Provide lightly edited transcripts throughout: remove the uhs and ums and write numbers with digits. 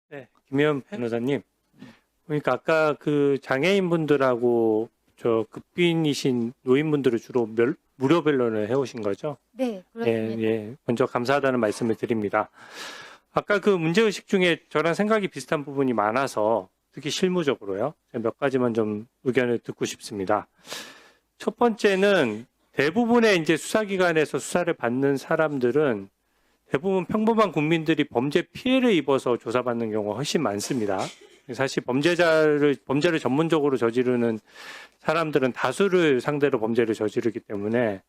네, 김혜연 변호사님. 그러니까 아까 그 장애인분들하고 저 극빈이신 노인분들을 주로 무료 변론을 해오신 거죠? 네, 예, 그렇습니다. 예. 먼저 감사하다는 말씀을 드립니다. 아까 그 문제의식 중에 저랑 생각이 비슷한 부분이 많아서 특히 실무적으로요. 제가 몇 가지만 좀 의견을 듣고 싶습니다. 첫 번째는 대부분의 이제 수사기관에서 수사를 받는 사람들은 대부분 평범한 국민들이 범죄 피해를 입어서 조사받는 경우가 훨씬 많습니다. 사실 범죄를 전문적으로 저지르는 사람들은 다수를 상대로 범죄를 저지르기 때문에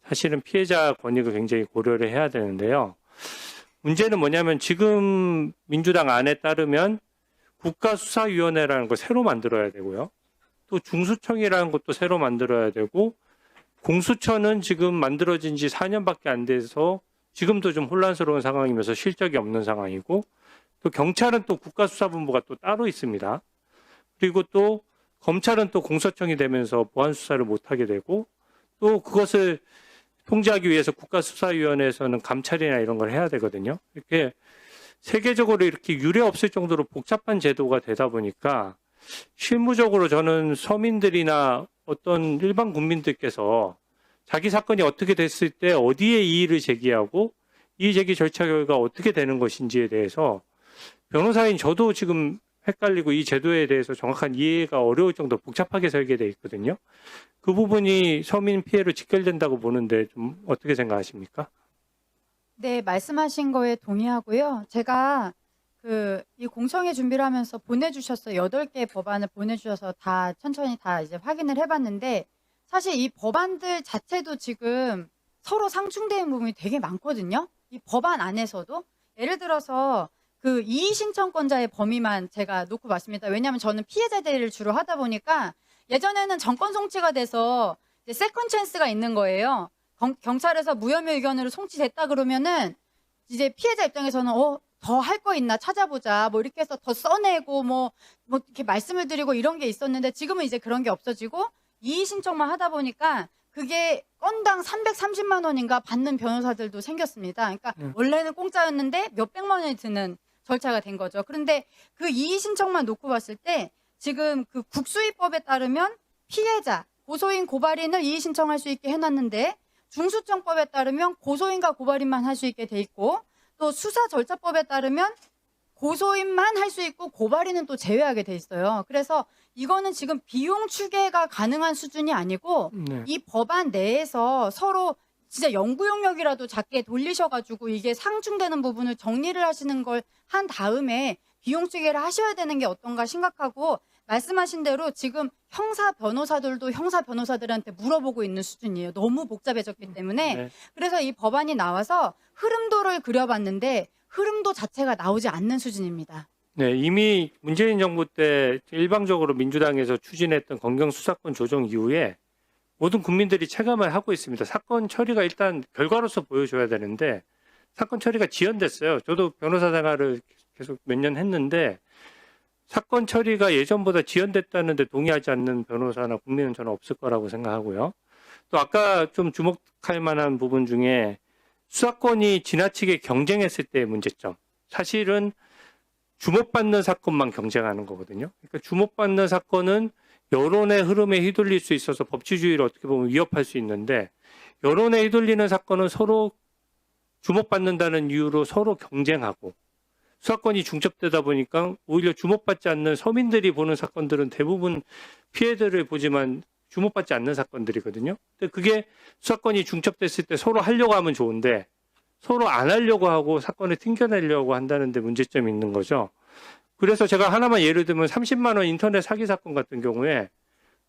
사실은 피해자 권익을 굉장히 고려를 해야 되는데요. 문제는 뭐냐면 지금 민주당 안에 따르면 국가수사위원회라는 걸 새로 만들어야 되고요. 또 중수청이라는 것도 새로 만들어야 되고 공수처는 지금 만들어진 지 4년밖에 안 돼서 지금도 좀 혼란스러운 상황이면서 실적이 없는 상황이고 또 경찰은 또 국가수사본부가 또 따로 있습니다. 그리고 또 검찰은 또 공소청이 되면서 보안수사를 못하게 되고 또 그것을 통제하기 위해서 국가수사위원회에서는 감찰이나 이런 걸 해야 되거든요. 이렇게 세계적으로 이렇게 유례 없을 정도로 복잡한 제도가 되다 보니까 실무적으로 저는 서민들이나 어떤 일반 국민들께서 자기 사건이 어떻게 됐을 때 어디에 이의를 제기하고 이의 제기 절차 결과 어떻게 되는 것인지에 대해서 변호사인 저도 지금 헷갈리고 이 제도에 대해서 정확한 이해가 어려울 정도로 복잡하게 설계되어 있거든요. 그 부분이 서민 피해로 직결된다고 보는데 좀 어떻게 생각하십니까? 네, 말씀하신 거에 동의하고요. 제가 이 공청회 준비를 하면서 보내주셨어요. 8개 법안을 보내주셔서 다 천천히 다 이제 확인을 해봤는데 사실 이 법안들 자체도 지금 서로 상충되는 부분이 되게 많거든요. 이 법안 안에서도 예를 들어서 그 이의신청권자의 범위만 제가 놓고 봤습니다. 왜냐하면 저는 피해자 대리를 주로 하다 보니까 예전에는 정권 송치가 돼서 이제 세컨 찬스가 있는 거예요. 경찰에서 무혐의 의견으로 송치됐다 그러면은 이제 피해자 입장에서는 더 할 거 있나 찾아보자 뭐 이렇게 해서 더 써내고 뭐 이렇게 말씀을 드리고 이런 게 있었는데 지금은 이제 그런 게 없어지고 이의 신청만 하다 보니까 그게 건당 330만 원인가 받는 변호사들도 생겼습니다. 그러니까 원래는 공짜였는데 몇백만 원이 드는 절차가 된 거죠. 그런데 그 이의 신청만 놓고 봤을 때 지금 그 국수입법에 따르면 피해자, 고소인, 고발인을 이의 신청할 수 있게 해놨는데 중수청법에 따르면 고소인과 고발인만 할 수 있게 돼 있고 또 수사절차법에 따르면 고소인만 할 수 있고 고발인은 또 제외하게 돼 있어요. 그래서 이거는 지금 비용 추계가 가능한 수준이 아니고 네. 이 법안 내에서 서로 진짜 연구 용역이라도 작게 돌리셔가지고 이게 상충되는 부분을 정리를 하시는 걸 한 다음에 비용 추계를 하셔야 되는 게 어떤가 심각하고 말씀하신 대로 지금 형사 변호사들도 형사 변호사들한테 물어보고 있는 수준이에요. 너무 복잡해졌기 때문에. 네. 그래서 이 법안이 나와서 흐름도를 그려봤는데 흐름도 자체가 나오지 않는 수준입니다. 네, 이미 문재인 정부 때 일방적으로 민주당에서 추진했던 검경수사권 조정 이후에 모든 국민들이 체감을 하고 있습니다. 사건 처리가 일단 결과로서 보여줘야 되는데 사건 처리가 지연됐어요. 저도 변호사 생활을 계속 몇 년 했는데 사건 처리가 예전보다 지연됐다는데 동의하지 않는 변호사나 국민은 저는 없을 거라고 생각하고요. 또 아까 좀 주목할 만한 부분 중에 수사권이 지나치게 경쟁했을 때의 문제점. 사실은 주목받는 사건만 경쟁하는 거거든요. 그러니까 주목받는 사건은 여론의 흐름에 휘둘릴 수 있어서 법치주의를 어떻게 보면 위협할 수 있는데 여론에 휘둘리는 사건은 서로 주목받는다는 이유로 서로 경쟁하고 수사권이 중첩되다 보니까 오히려 주목받지 않는 서민들이 보는 사건들은 대부분 피해들을 보지만 주목받지 않는 사건들이거든요. 근데 그게 수사권이 중첩됐을 때 서로 하려고 하면 좋은데 서로 안 하려고 하고 사건을 튕겨내려고 한다는 데 문제점이 있는 거죠. 그래서 제가 하나만 예를 들면 30만 원 인터넷 사기 사건 같은 경우에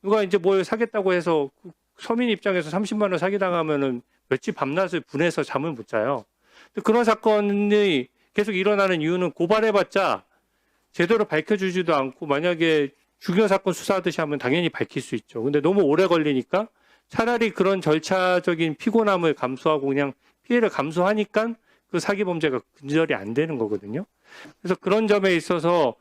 누가 이제 뭘 사겠다고 해서 서민 입장에서 30만 원 사기당하면은 며칠 밤낮을 분해서 잠을 못 자요. 그런 사건이 계속 일어나는 이유는 고발해봤자 제대로 밝혀주지도 않고 만약에 중요 사건 수사하듯이 하면 당연히 밝힐 수 있죠. 근데 너무 오래 걸리니까 차라리 그런 절차적인 피곤함을 감수하고 그냥 피해를 감수하니까 그 사기 범죄가 근절이 안 되는 거거든요. 그래서 그런 점에 있어서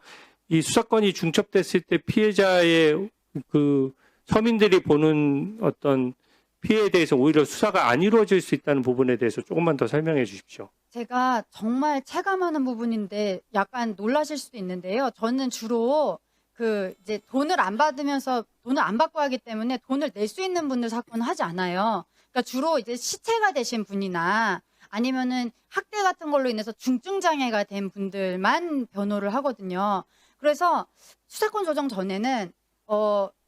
이 수사권이 중첩됐을 때 피해자의 그 서민들이 보는 어떤 피해에 대해서 오히려 수사가 안 이루어질 수 있다는 부분에 대해서 조금만 더 설명해 주십시오. 제가 정말 체감하는 부분인데 약간 놀라실 수도 있는데요. 저는 주로 그 이제 돈을 안 받으면서 돈을 안 받고 하기 때문에 돈을 낼 수 있는 분들 사건은 하지 않아요. 그러니까 주로 이제 시체가 되신 분이나 아니면은 학대 같은 걸로 인해서 중증 장애가 된 분들만 변호를 하거든요. 그래서 수사권 조정 전에는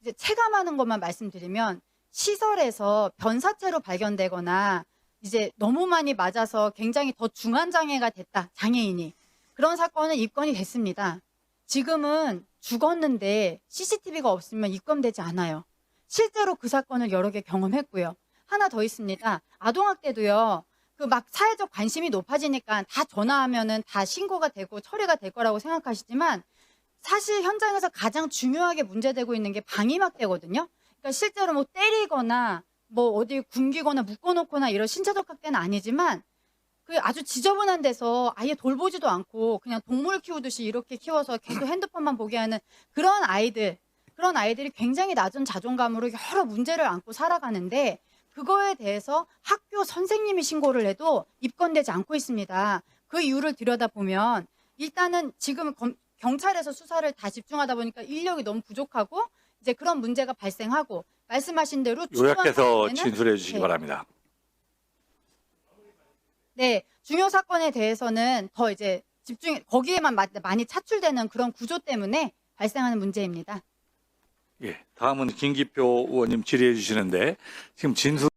이제 체감하는 것만 말씀드리면 시설에서 변사체로 발견되거나 이제 너무 많이 맞아서 굉장히 더 중한 장애가 됐다, 장애인이. 그런 사건은 입건이 됐습니다. 지금은 죽었는데 CCTV가 없으면 입건되지 않아요. 실제로 그 사건을 여러 개 경험했고요. 하나 더 있습니다. 아동학대도요. 그 막 사회적 관심이 높아지니까 다 전화하면은 다 신고가 되고 처리가 될 거라고 생각하시지만 사실 현장에서 가장 중요하게 문제되고 있는 게 방임학대거든요. 그러니까 실제로 뭐 때리거나 뭐 어디 굶기거나 묶어놓거나 이런 신체적 학대는 아니지만 그 아주 지저분한 데서 아예 돌보지도 않고 그냥 동물 키우듯이 이렇게 키워서 계속 핸드폰만 보게 하는 그런 아이들이 굉장히 낮은 자존감으로 여러 문제를 안고 살아가는데 그거에 대해서 학교 선생님이 신고를 해도 입건되지 않고 있습니다. 그 이유를 들여다보면 일단은 지금 경찰에서 수사를 다 집중하다 보니까 인력이 너무 부족하고 이제 그런 문제가 발생하고 말씀하신 대로 요약해서 진술해 주시기 네. 바랍니다. 네, 중요 사건에 대해서는 더 이제 거기에만 많이 차출되는 그런 구조 때문에 발생하는 문제입니다. 예, 다음은 김기표 의원님 질의해 주시는데 지금 진술